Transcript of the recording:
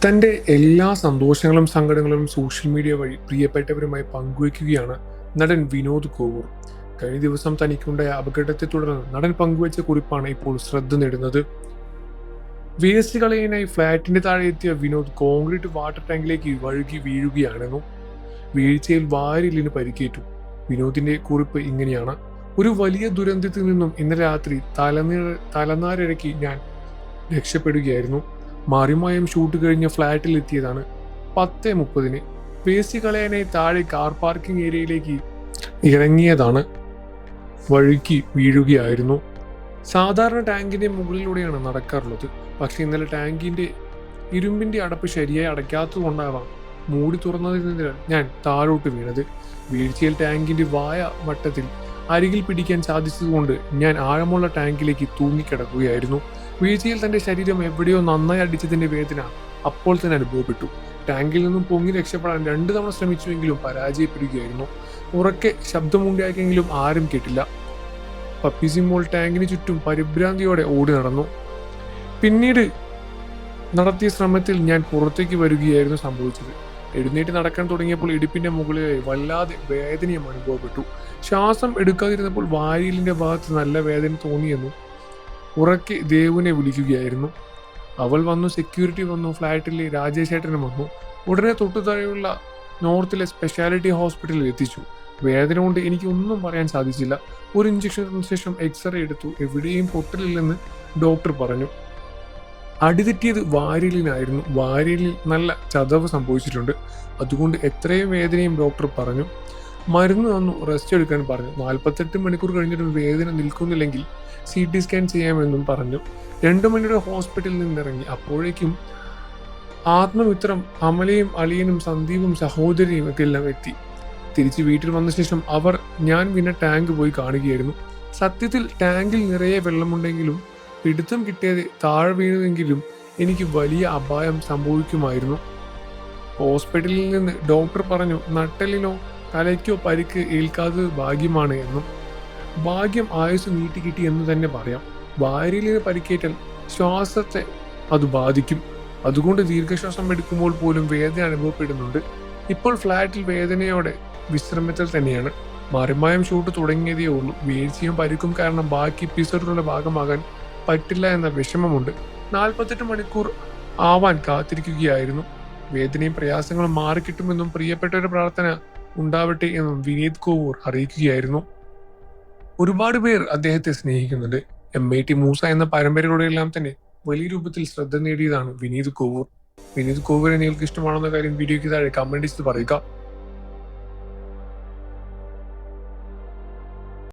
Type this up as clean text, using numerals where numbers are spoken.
തൻ്റെ എല്ലാ സന്തോഷങ്ങളും സങ്കടങ്ങളും സോഷ്യൽ മീഡിയ വഴി പ്രിയപ്പെട്ടവരുമായി പങ്കുവയ്ക്കുകയാണ് നടൻ വിനോദ് കോവൂർ. കഴിഞ്ഞ ദിവസം തനിക്കുണ്ടായ അപകടത്തെ തുടർന്ന് നടൻ പങ്കുവച്ച കുറിപ്പാണ് ഇപ്പോൾ ശ്രദ്ധ നേടുന്നത്. വേസ്റ്റ് കളയാനായി ഫ്ളാറ്റിന്റെ താഴെ എത്തിയ വിനോദ് കോൺക്രീറ്റ് വാട്ടർ ടാങ്കിലേക്ക് വഴുകി വീഴുകയാണെന്നു. വീഴ്ചയിൽ വാരിലിന് പരിക്കേറ്റു. വിനോദിന്റെ കുറിപ്പ് ഇങ്ങനെയാണ്: ഒരു വലിയ ദുരന്തത്തിൽ നിന്നും ഇന്നലെ രാത്രി തലനാരിഴയ്ക്ക് ഞാൻ രക്ഷപ്പെടുകയായിരുന്നു. മാറിമായം ഷൂട്ട് കഴിഞ്ഞ ഫ്ളാറ്റിൽ എത്തിയതാണ്. 10:30 വേസ്റ്റ് കളയാനായി താഴെ കാർ പാർക്കിംഗ് ഏരിയയിലേക്ക് ഇറങ്ങിയതാണ്. വഴുക്കി വീഴുകയായിരുന്നു. സാധാരണ ടാങ്കിന്റെ മുകളിലൂടെയാണ് നടക്കാറുള്ളത്. പക്ഷെ ഇന്നലെ ടാങ്കിന്റെ ഇരുമ്പിന്റെ അടപ്പ് ശരിയായി അടയ്ക്കാത്തതുകൊണ്ടാവാം മൂടി തുറന്നതിനാൽ ഞാൻ താഴോട്ട് വീണത്. വീഴ്ചയിൽ ടാങ്കിന്റെ വായ വട്ടത്തിൽ അരികിൽ പിടിക്കാൻ സാധിച്ചതുകൊണ്ട് ഞാൻ ആഴമുള്ള ടാങ്കിലേക്ക് തൂങ്ങിക്കിടക്കുകയായിരുന്നു. വീഴ്ചയിൽ തന്റെ ശരീരം എവിടെയോ നന്നായി അടിച്ചതിന്റെ വേദന അപ്പോൾ തന്നെ അനുഭവപ്പെട്ടു. ടാങ്കിൽ നിന്നും പൊങ്ങി രക്ഷപ്പെടാൻ 2 തവണ ശ്രമിച്ചുവെങ്കിലും പരാജയപ്പെടുകയായിരുന്നു. ഉറക്കെ ശബ്ദമുണ്ടാക്കിയെങ്കിലും ആരും കേട്ടില്ല. പപ്പിസിമോൾ ടാങ്കിന് ചുറ്റും പരിഭ്രാന്തിയോടെ ഓടി നടന്നു. പിന്നീട് നടത്തിയ ശ്രമത്തിൽ ഞാൻ പുറത്തേക്ക് വരികയായിരുന്നു സംഭവിച്ചത്. എഴുന്നേറ്റ് നടക്കാൻ തുടങ്ങിയപ്പോൾ ഇടുപ്പിന്റെ മുകളിലായി വല്ലാതെ വേദനയും അനുഭവപ്പെട്ടു. ശ്വാസം എടുക്കാതിരുന്നപ്പോൾ വാരിയലിന്റെ ഭാഗത്ത് നല്ല വേദന തോന്നിയെന്നും ഉറക്കെ ദേവുവിനെ വിളിക്കുകയായിരുന്നു. അവൾ വന്നു, സെക്യൂരിറ്റി വന്നു, ഫ്ലാറ്റിലെ രാജേഷേട്ടനും വന്നു. ഉടനെ തൊട്ടുതാഴെയുള്ള നോർത്തിലെ സ്പെഷ്യാലിറ്റി ഹോസ്പിറ്റലിൽ എത്തിച്ചു. വേദന കൊണ്ട് എനിക്ക് ഒന്നും പറയാൻ സാധിച്ചില്ല. ഒരു ഇഞ്ചക്ഷന് ശേഷം എക്സ്റേ എടുത്തു. എവിടെയും പൊട്ടലില്ലെന്ന് ഡോക്ടർ പറഞ്ഞു. അടിതെറ്റിയത് വാരിയലിനായിരുന്നു. വാരിയലിൽ നല്ല ചതവ് സംഭവിച്ചിട്ടുണ്ട്. അതുകൊണ്ട് എത്രയും വേദനയും ഡോക്ടർ പറഞ്ഞു. മരുന്ന് തന്നു, റെസ്റ്റ് എടുക്കാൻ പറഞ്ഞു. 48 മണിക്കൂർ കഴിഞ്ഞിട്ടും വേദന നിൽക്കുന്നില്ലെങ്കിൽ CT സ്കാൻ ചെയ്യാമെന്നും പറഞ്ഞു. 2 മണിയുടെ ഹോസ്പിറ്റലിൽ നിന്നിറങ്ങി. അപ്പോഴേക്കും ആത്മമിത്രം അമലയും അളിയനും സന്ദീപും സഹോദരിയും ഒക്കെ എല്ലാം എത്തി. തിരിച്ച് വീട്ടിൽ വന്ന ശേഷം അവർ ഞാൻ പിന്നെ ടാങ്ക് പോയി കാണുകയായിരുന്നു. സത്യത്തിൽ ടാങ്കിൽ നിറയെ വെള്ളമുണ്ടെങ്കിലും പിടുത്തം കിട്ടിയത് താഴെ വീണതെങ്കിലും എനിക്ക് വലിയ അപായം സംഭവിക്കുമായിരുന്നു. ഹോസ്പിറ്റലിൽ നിന്ന് ഡോക്ടർ പറഞ്ഞു, നട്ടെല്ലിനോ തലയ്ക്കോ പരിക്ക് ഏൽക്കാത്തത് ഭാഗ്യമാണ് എന്നും. ഭാഗ്യം ആയുസ് നീട്ടിക്കിട്ടി എന്ന് തന്നെ പറയാം. വാരിയലിന് പരിക്കേറ്റാൽ ശ്വാസത്തെ അത് ബാധിക്കും. അതുകൊണ്ട് ദീർഘശ്വാസം എടുക്കുമ്പോൾ പോലും വേദന അനുഭവപ്പെടുന്നുണ്ട്. ഇപ്പോൾ ഫ്ലാറ്റിൽ വേദനയോടെ വിശ്രമത്തിൽ തന്നെയാണ്. മാറിമായം ഷൂട്ട് തുടങ്ങിയതേ ഉള്ളൂ. വീഴ്ചയും പരിക്കും കാരണം ബാക്കി എപ്പിസോഡുകളുടെ ഭാഗമാകാൻ പറ്റില്ല എന്ന വിഷമമുണ്ട്. 48 മണിക്കൂർ ആവാൻ കാത്തിരിക്കുകയായിരുന്നു. വേദനയും പ്രയാസങ്ങളും മാറിക്കിട്ടുമെന്നും പ്രിയപ്പെട്ടവരുടെ പ്രാർത്ഥന ഉണ്ടാവട്ടെ എന്നും വിനീത് കോവൂർ അറിയിക്കുകയായിരുന്നു. ഒരുപാട് പേർ അദ്ദേഹത്തെ സ്നേഹിക്കുന്നുണ്ട്. MIT മൂസ എന്ന പരമ്പരയിലൂടെയെല്ലാം തന്നെ വലിയ രൂപത്തിൽ ശ്രദ്ധ നേടിയതാണ് വിനീത് കോവൂർ. വിനീത് കോവൂരെ നിങ്ങൾക്ക് ഇഷ്ടമാണെന്ന കാര്യം വീഡിയോയ്ക്ക് താഴെ കമന്റ് ചെയ്ത് പറയുക.